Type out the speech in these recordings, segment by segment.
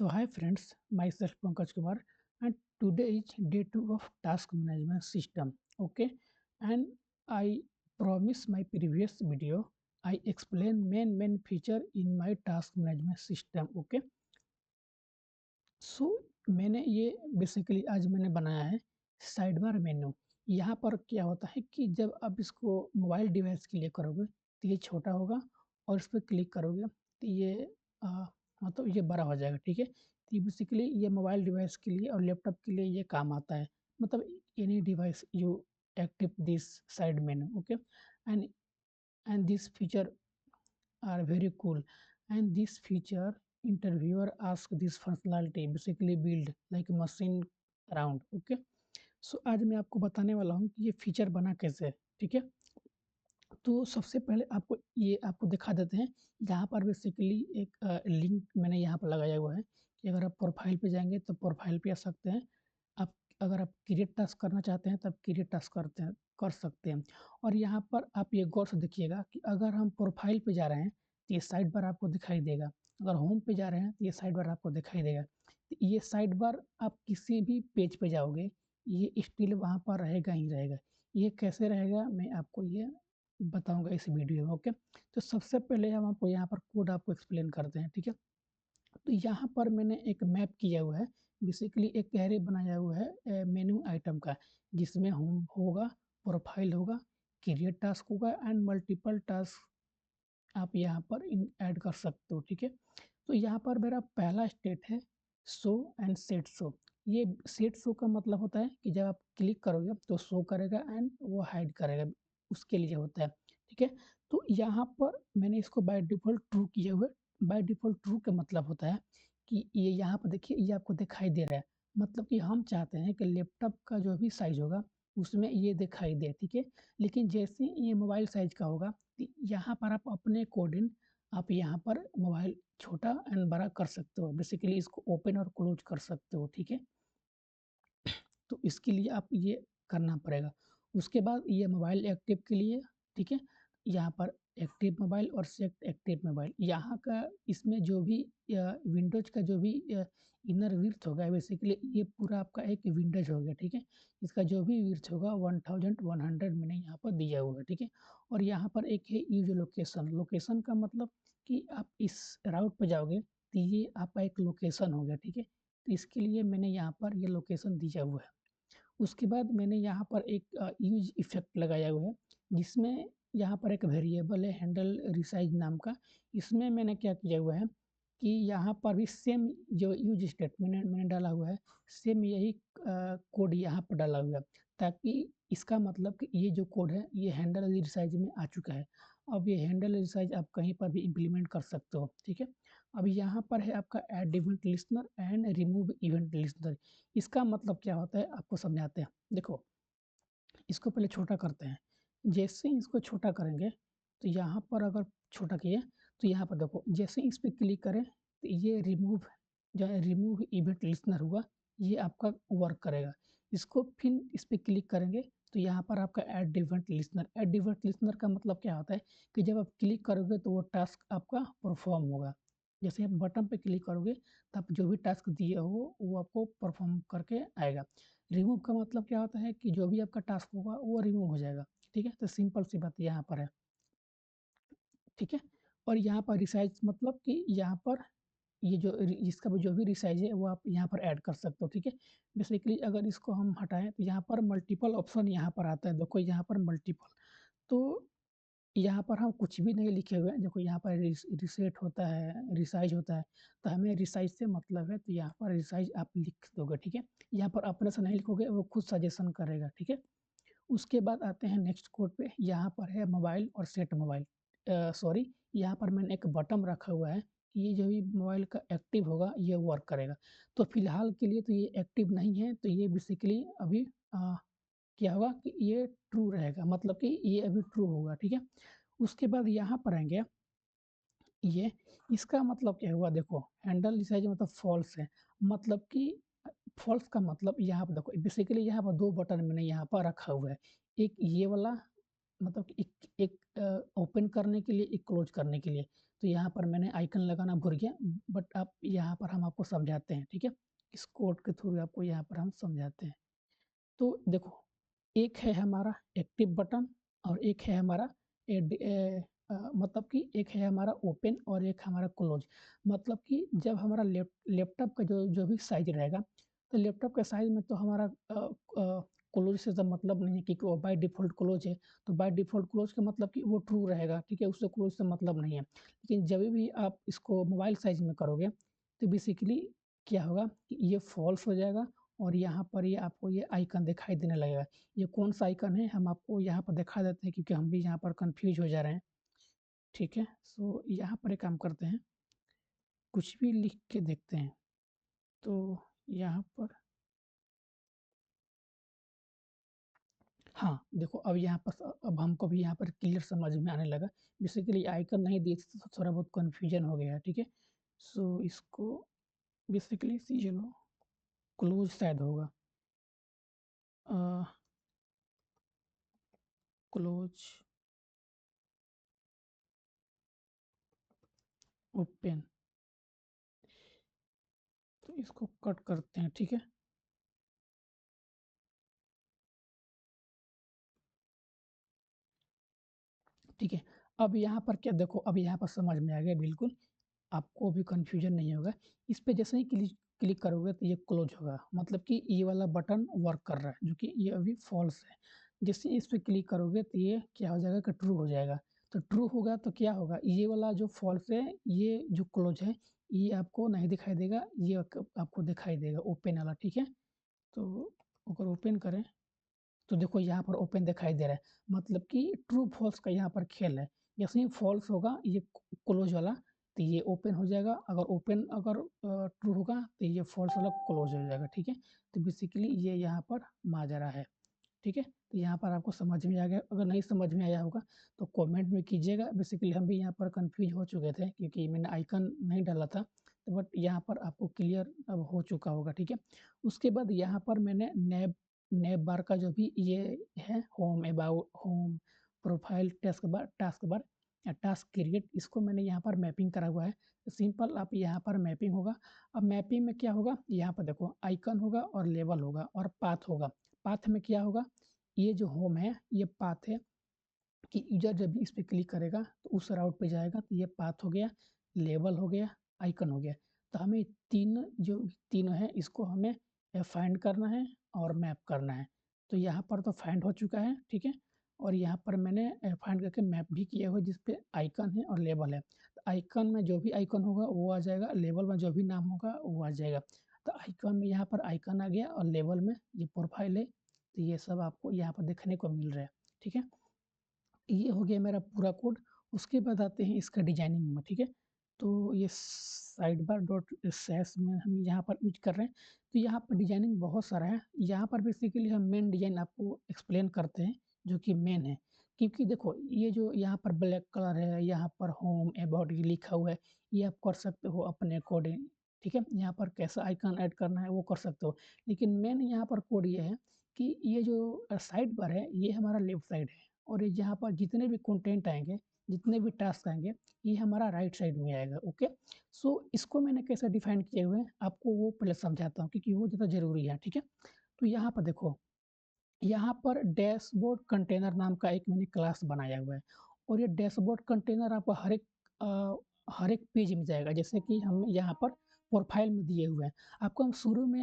So hi friends, myself Pankaj Kumar, and today is day 2 of task management system. Okay, and I promise my previous video I explain main feature in my task management system. Okay, सो मैंने ये basically आज मैंने बनाया है side bar मेनू। यहाँ पर क्या होता है कि जब आप इसको मोबाइल डिवाइस के लिए करोगे तो ये छोटा होगा और इस पर क्लिक करोगे तो ये मतलब ये बड़ा हो जाएगा। ठीक है, तो ये बेसिकली ये मोबाइल डिवाइस के लिए और लैपटॉप के लिए ये काम आता है। मतलब any device you active this side menu. Okay, and this feature are very cool, and this feature interviewer ask this functionality basically build like machine around. Okay, so आज मैं आपको बताने वाला हूँ कि ये फीचर बना कैसे है। ठीक है, तो सबसे पहले आपको दिखा देते हैं। यहाँ पर बेसिकली एक लिंक मैंने यहाँ पर लगाया हुआ है कि अगर आप प्रोफाइल पे जाएंगे तो प्रोफाइल पे आ सकते हैं। आप अगर आप क्रिएट टास्क करना चाहते हैं तब क्रिएट टास्क कर सकते हैं। और यहाँ पर आप ये गौर से देखिएगा कि अगर हम प्रोफाइल पे जा रहे हैं तो ये साइड बार आपको दिखाई देगा। अगर होम पे जा रहे हैं तो ये साइड बार आपको दिखाई देगा। तो ये साइड बार आप किसी भी पेज पे जाओगे ये स्टिल वहाँ पर रहेगा ही रहेगा। ये कैसे रहेगा मैं आपको ये बताऊंगा इस वीडियो में। ओके, तो सबसे पहले हम आपको यहाँ पर कोड आपको एक्सप्लेन करते हैं। ठीक है, तो यहाँ पर मैंने एक मैप किया हुआ है, बेसिकली एक एरे बनाया हुआ है मेन्यू आइटम का, जिसमें होम होगा, प्रोफाइल होगा, क्रिएट टास्क होगा एंड मल्टीपल टास्क आप यहाँ पर इन ऐड कर सकते हो। ठीक है, तो यहाँ पर मेरा पहला स्टेट है शो एंड सेट शो। ये सेट शो का मतलब होता है कि जब आप क्लिक करोगे तो शो करेगा एंड वो हाइड करेगा, उसके लिए होता है। ठीक है, तो यहाँ पर मैंने इसको बाय डिफ़ॉल्ट ट्रू किया हुआ है। बाय डिफ़ॉल्ट ट्रू का मतलब होता है कि ये यहाँ पर देखिए ये आपको दिखाई दे रहा है, मतलब कि हम चाहते हैं कि लैपटॉप का जो भी साइज़ होगा उसमें ये दिखाई दे। ठीक है, लेकिन जैसे ये मोबाइल साइज़ का होगा तो यहाँ पर आप अपने अकॉर्डिंग आप यहाँ पर मोबाइल छोटा एंड बड़ा कर सकते हो, बेसिकली इसको ओपन और क्लोज कर सकते हो। ठीक है, तो इसके लिए आप ये करना पड़ेगा। उसके बाद ये मोबाइल एक्टिव के लिए, ठीक है, यहाँ पर एक्टिव मोबाइल और सेट एक्टिव मोबाइल, यहाँ का इसमें जो भी विंडोज़ का जो भी इनर विड्थ होगा बेसिकली ये पूरा आपका एक विंडोज़ हो गया। ठीक है, इसका जो भी विड्थ होगा 1100 मैंने यहाँ पर दिया हुआ है। ठीक है, और यहाँ पर एक है यूज़ लोकेशन। लोकेशन का मतलब कि आप इस राउट पे जाओगे तो ये आपका एक लोकेशन हो गया। ठीक है, तो इसके लिए मैंने यहाँ पर ये लोकेशन दिया हुआ है। उसके बाद मैंने यहाँ पर एक यूज़ इफ़ेक्ट लगाया हुआ है, जिसमें यहाँ पर एक वेरिएबल है हैंडल रिसाइज़ नाम का। इसमें मैंने क्या किया हुआ है कि यहाँ पर भी सेम जो यूज़ स्टेटमेंट मैंने डाला हुआ है, सेम यही कोड यहाँ पर डाला हुआ है, ताकि इसका मतलब कि ये जो कोड है ये हैंडल रिसाइज़ में आ चुका है। अब ये हैंडल रिसाइज़ आप कहीं पर भी इम्प्लीमेंट कर सकते हो। ठीक है, अब यहाँ पर है आपका add event listener and remove event listener. इसका मतलब क्या होता है आपको समझाते हैं। देखो, इसको पहले छोटा करते हैं। जैसे ही इसको छोटा करेंगे तो यहाँ पर अगर छोटा किए तो यहाँ पर देखो जैसे ही इस पे क्लिक करें तो ये रिमूव जो है रिमूव इवेंट लिस्टनर हुआ, ये आपका वर्क करेगा। इसको फिर इस पे क्लिक करेंगे तो यहाँ पर आपका add event listener. Add event listener का मतलब क्या होता है कि जब आप क्लिक करोगे तो वो टास्क आपका परफॉर्म होगा। जैसे आप बटन पे क्लिक करोगे तब जो भी टास्क दिए हो वो आपको परफॉर्म करके आएगा। रिमूव का मतलब क्या होता है कि जो भी आपका टास्क होगा वो रिमूव हो जाएगा। ठीक है, तो सिंपल सी बात यहाँ पर है। ठीक है, और यहाँ पर रिसाइज़ मतलब कि यहाँ पर ये जो इसका जो भी रिसाइज़ है वो आप यहाँ पर ऐड कर सकते हो। ठीक है, बेसिकली अगर इसको हम हटाएँ तो यहाँ पर मल्टीपल ऑप्शन यहाँ पर आता है। देखो यहाँ पर मल्टीपल, तो यहाँ पर हम कुछ भी नहीं लिखे हुए हैं। देखो यहाँ पर रिसेट होता है, रिसाइज़ होता है, तो हमें रिसाइज़ से मतलब है तो यहाँ पर रिसाइज़ आप लिख दोगे। ठीक है, यहाँ पर अपने से नहीं लिखोगे, वो खुद सजेशन करेगा। ठीक है, उसके बाद आते हैं नेक्स्ट कोड पे। यहाँ पर है मोबाइल और सेट मोबाइल, सॉरी, यहाँ पर मैंने एक बटन रखा हुआ है कि ये जो भी मोबाइल का एक्टिव होगा ये वर्क करेगा। तो फिलहाल के लिए तो ये एक्टिव नहीं है, तो ये बेसिकली अभी क्या होगा कि ये ट्रू रहेगा, मतलब कि ये अभी ट्रू होगा। ठीक है, उसके बाद यहाँ पर आएँगे, ये इसका मतलब क्या हुआ देखो, हैंडल रिसाइज़ मतलब फ़ॉल्स है, मतलब कि फ़ॉल्स का मतलब यहाँ पर देखो बेसिकली यहाँ पर 2 बटन मैंने यहाँ पर रखा हुआ है। एक ये वाला मतलब कि एक ओपन करने के लिए, एक क्लोज करने के लिए। तो यहाँ पर मैंने आइकन लगाना भूल गया, बट आप यहाँ पर हम आपको समझाते हैं, ठीक है? इस कोड के थ्रू आपको यहाँ पर हम समझाते हैं। तो देखो, एक है हमारा एक्टिव बटन और एक है हमारा मतलब कि एक है हमारा ओपन और एक हमारा क्लोज। मतलब कि जब हमारा लैपटॉप का जो जो भी साइज रहेगा, तो लैपटॉप के साइज में तो हमारा क्लोज से तो मतलब नहीं है, क्योंकि वो बाय डिफ़ॉल्ट क्लोज है। तो बाय डिफ़ॉल्ट क्लोज का मतलब कि वो ट्रू रहेगा, ठीक है? उससे क्लोज से मतलब नहीं है। लेकिन जब भी आप इसको मोबाइल साइज में करोगे, तो बेसिकली क्या होगा कि ये फ़ॉल्स हो जाएगा और यहाँ पर ये आपको ये आइकन दिखाई देने लगेगा। ये कौन-सा आइकन है, हम आपको यहाँ पर दिखा देते हैं, क्योंकि हम भी यहाँ पर कन्फ्यूज़ हो जा रहे हैं, ठीक है? सो यहाँ पर एक काम करते हैं, कुछ भी लिख के देखते हैं। तो यहाँ पर हाँ, देखो अब यहाँ पर अब हमको भी यहाँ पर क्लियर समझ में आने लगा। बेसिकली आइकन नहीं दिए थे, तो थोड़ा बहुत कन्फ्यूज़न हो गया है, ठीक है? सो इसको बेसिकली चलो क्लोज़ शायद होगा। अ, क्लोज़, ओपन, तो इसको कट करते हैं, ठीक है? ठीक है। अब यहाँ पर क्या देखो, अब यहाँ पर समझ में आ गया बिल्कुल, आपको भी कन्फ्यूज़न नहीं होगा। इस पे जैसे ही क्लिक क्लिक करोगे तो ये क्लोज़ होगा, मतलब कि ये वाला बटन वर्क कर रहा है, जो कि ये अभी फ़ॉल्स है। जैसे ही इस पे क्लिक करोगे तो ये क्या हो जाएगा कि ट्रू हो जाएगा। तो ट्रू होगा तो क्या होगा, ये वाला जो फ़ॉल्स है, ये जो क्लोज़ है, ये आपको नहीं दिखाई देगा, ये आपको दिखाई देगा ओपन वाला, ठीक है? तो अगर ओपन करें तो देखो यहाँ पर ओपन दिखाई दे रहा है, मतलब कि ट्रू फॉल्स का यहाँ पर खेल है। जैसे ही फॉल्स होगा ये क्लोज वाला, तो ये ओपन हो जाएगा। अगर ओपन अगर ट्रू होगा तो ये फॉल्स वाला क्लोज हो जाएगा, ठीक है? तो बेसिकली ये यहाँ पर माजरा है, ठीक है? तो यहाँ पर आपको समझ में आ गया। अगर नहीं समझ में आया होगा तो कमेंट में कीजिएगा। बेसिकली हम भी यहाँ पर कन्फ्यूज़ हो चुके थे, क्योंकि मैंने आइकन नहीं डाला था, बट यहाँ पर आपको क्लियर अब हो चुका होगा, ठीक है? उसके बाद यहाँ पर मैंने नैब नैब बार का जो भी ये है, home, about, home, profile, task bar या टास्क क्रिएट, इसको मैंने यहाँ पर मैपिंग करा हुआ है। सिंपल आप यहाँ पर मैपिंग होगा। अब मैपिंग में क्या होगा, यहाँ पर देखो आइकन होगा और लेबल होगा और पाथ होगा। पाथ में क्या होगा, ये जो होम है, ये पाथ है कि यूज़र जब भी इस पे क्लिक करेगा तो उस राउट पे जाएगा, तो ये पाथ हो गया, लेबल हो गया, आइकन हो गया। तो हमें जो तीनों हैं, इसको हमें फाइंड करना है और मैप करना है। तो यहाँ पर तो फाइंड हो चुका है, ठीक है? और यहाँ पर मैंने फाइंड करके मैप भी किया हुआ है, जिस पे आइकन है और लेबल है। तो आइकन में जो भी आइकन होगा वो आ जाएगा, लेबल में जो भी नाम होगा वो आ जाएगा। तो आइकन में यहाँ पर आइकन आ गया और लेबल में ये प्रोफाइल है, तो ये सब आपको यहाँ पर देखने को मिल रहा है, ठीक है? ये हो गया मेरा पूरा कोड। उसके बाद आते हैं इसका डिज़ाइनिंग में, ठीक है? तो ये साइड बार डॉट स्लैश में हम यहाँ पर यूज़ कर रहे हैं। तो यहाँ पर डिज़ाइनिंग बहुत सारा है। यहाँ पर बेसिकली हम मेन डिज़ाइन आपको एक्सप्लेन करते हैं, जो कि मेन है। क्योंकि देखो, ये जो यहाँ पर ब्लैक कलर है, यहाँ पर होम, अबाउट ये लिखा हुआ है, ये आप कर सकते हो अपने अकॉर्डिंग, ठीक है? यहाँ पर कैसा आइकन ऐड करना है वो कर सकते हो। लेकिन मेन यहाँ पर कोड ये है कि ये जो साइड बार है, ये हमारा लेफ्ट साइड है। और ये जहाँ पर जितने भी कंटेंट आएँगे, जितने भी टास्क आएँगे, ये हमारा राइट साइड में आएगा, ओके? सो इसको मैंने कैसे डिफाइन किए हुए हैं, आपको वो पहले समझाता हूँ, क्योंकि वो ज़्यादा ज़रूरी है, ठीक है? तो यहाँ पर देखो, यहाँ पर डैशबोर्ड कंटेनर नाम का एक मैंने क्लास बनाया हुआ है और ये डैशबोर्ड कंटेनर आपको हर एक पेज में जाएगा। जैसे कि हम यहाँ पर प्रोफाइल में दिए हुए हैं। आपको हम शुरू में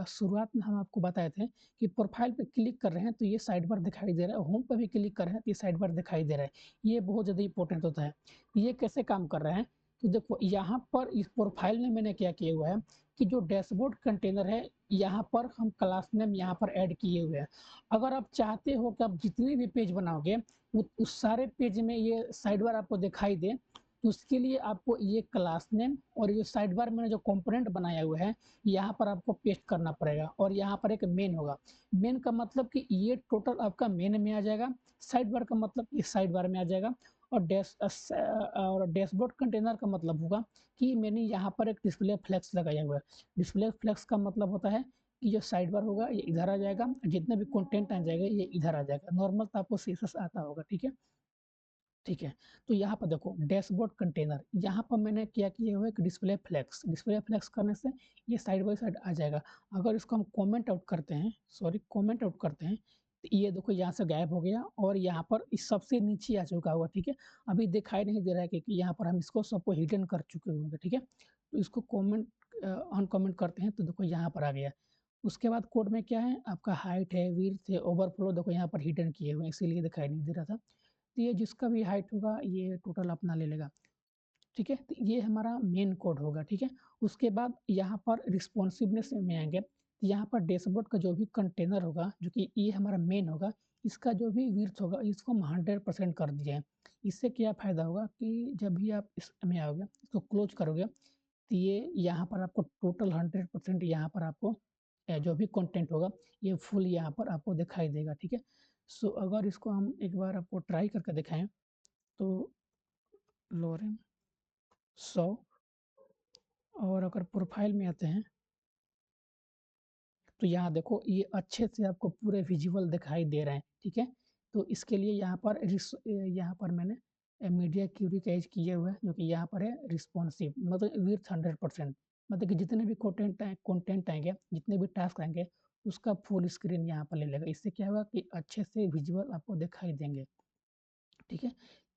शुरुआत में हम आपको बताए थे कि प्रोफाइल पे क्लिक कर रहे हैं तो ये साइड बार दिखाई दे रहा है, होम पे भी क्लिक कर रहे हैं तो ये साइड बार दिखाई दे रहा है। ये बहुत ज़्यादा इंपॉर्टेंट होता है। ये कैसे काम कर रहा है? तो देखो, यहाँ पर इस प्रोफाइल में मैंने क्या किया हुआ है कि जो डैशबोर्ड कंटेनर है, यहाँ पर हम क्लास नेम यहाँ पर ऐड किए हुए हैं। अगर आप चाहते हो कि आप जितने भी पेज बनाओगे, उस सारे पेज में ये साइड बार आपको दिखाई दे, तो उसके लिए आपको ये क्लास नेम और ये साइड बार मैंने जो कंपोनेंट बनाया हुआ है, यहाँ पर आपको पेस्ट करना पड़ेगा और यहाँ पर एक मेन होगा। मेन का मतलब कि ये टोटल आपका मेन में आ जाएगा, साइड बार का मतलब इस साइड बार में आ जाएगा और डैशबोर्ड कंटेनर का मतलब होगा कि मैंने यहाँ पर एक डिस्प्ले फ्लेक्स लगाया हुआ है। डिस्प्ले फ्लेक्स का मतलब होता है कि जो साइड बार होगा ये इधर आ जाएगा, जितना भी कंटेंट आ जाएगा ये इधर आ जाएगा। नॉर्मल तो आपको सीएसएस आता होगा, ठीक है? ठीक है, तो यहाँ पर देखो डैशबोर्ड कंटेनर, यहाँ पर मैंने क्या किया हुआ है कि डिस्प्ले फ्लेक्स करने से ये साइड बाय साइड आ जाएगा। अगर इसको हम कमेंट आउट करते हैं, सॉरी कमेंट आउट करते हैं, तो ये देखो यहाँ से गायब हो गया और यहाँ पर इस सबसे नीचे आ चुका होगा, ठीक है? अभी दिखाई नहीं दे रहा है कि यहाँ पर हम इसको सबको हिडन कर चुके होंगे, ठीक है? तो इसको कमेंट अनकमेंट करते हैं तो देखो यहाँ पर आ गया। उसके बाद कोड में क्या है, आपका हाइट है, विड्थ है, ओवरफ्लो देखो यहाँ पर हिडन किए हुए हैं, इसीलिए दिखाई नहीं दे रहा था। तो ये जिसका भी हाइट होगा ये टोटल अपना ले लेगा, ठीक है? तो ये हमारा मेन कोड होगा, ठीक है? उसके बाद यहाँ पर रिस्पॉन्सिवनेस में आएँगे, तो यहाँ पर डैशबोर्ड का जो भी कंटेनर होगा, जो कि ये हमारा मेन होगा, इसका जो भी विड्थ होगा इसको हम 100% कर दिए हैं। इससे क्या फ़ायदा होगा कि जब भी आप इसमें आओगे, इसको क्लोज़ करोगे, तो ये यहाँ पर आपको टोटल 100% यहाँ पर आपको जो भी कंटेंट होगा, ये फुल यहाँ पर आपको दिखाई देगा, ठीक है? सो अगर इसको हम एक बार आपको ट्राई करके दिखाएँ, तो लोरेन 100 और अगर प्रोफ़ाइल में आते हैं, तो यहाँ देखो ये अच्छे से आपको पूरे विज़ुअल दिखाई दे रहे हैं, ठीक है? तो इसके लिए यहाँ पर मैंने मीडिया क्यूरी का यूज़ किया हुआ है, जो कि यहाँ पर है रिस्पॉन्सिव मतलब विड्थ 100%, मतलब कि जितने भी कंटेंट आएँगे, जितने भी टास्क आएँगे, उसका फुल स्क्रीन यहाँ पर ले लेगा। इससे क्या होगा कि अच्छे से विज़ुअल आपको दिखाई देंगे। ठीक है?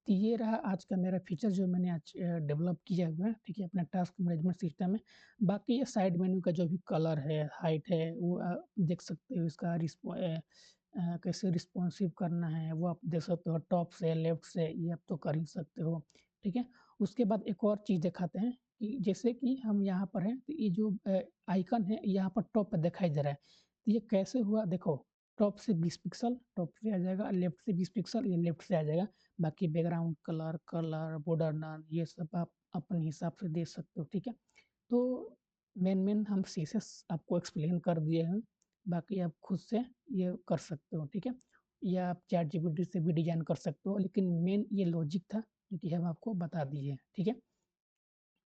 तो ये रहा आज का मेरा फीचर जो मैंने आज डेवलप किया हुआ है, ठीक है? अपना टास्क मैनेजमेंट सिस्टम में। बाकी ये साइड मेन्यू का जो भी कलर है, हाइट है, वो देख सकते हो इसका कैसे रिस्पॉन्सिव करना है, वो आप देख सकते हो टॉप से, लेफ्ट से, ये आप तो कर ही सकते हो, ठीक है? उसके बाद एक और चीज़ दिखाते हैं कि जैसे कि हम यहाँ पर हैं, तो ये जो आइकन है, यहाँ पर टॉप पे दिखाई दे रहा है। तो ये कैसे हुआ देखो, टॉप से 20 पिक्सल टॉप से आ जाएगा, लेफ्ट से 20 पिक्सल ये लेफ्ट से आ जाएगा। बाकी बैकग्राउंड कलर, बॉर्डर नॉन ये सब आप अपने हिसाब से दे सकते हो, ठीक है? तो मेन हम सीसेस आपको एक्सप्लेन कर दिए हैं, बाकी आप खुद से ये कर सकते हो, ठीक है? या आप चैटजीपीटी से भी डिज़ाइन कर सकते हो, लेकिन मेन ये लॉजिक था, जो कि हम आपको बता दिए हैं, ठीक है?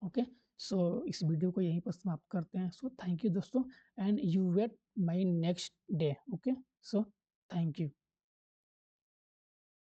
ओके, सो इस वीडियो को यहीं पर समाप्त करते हैं। सो थैंक यू दोस्तों and you wait my next day, okay? So thank you.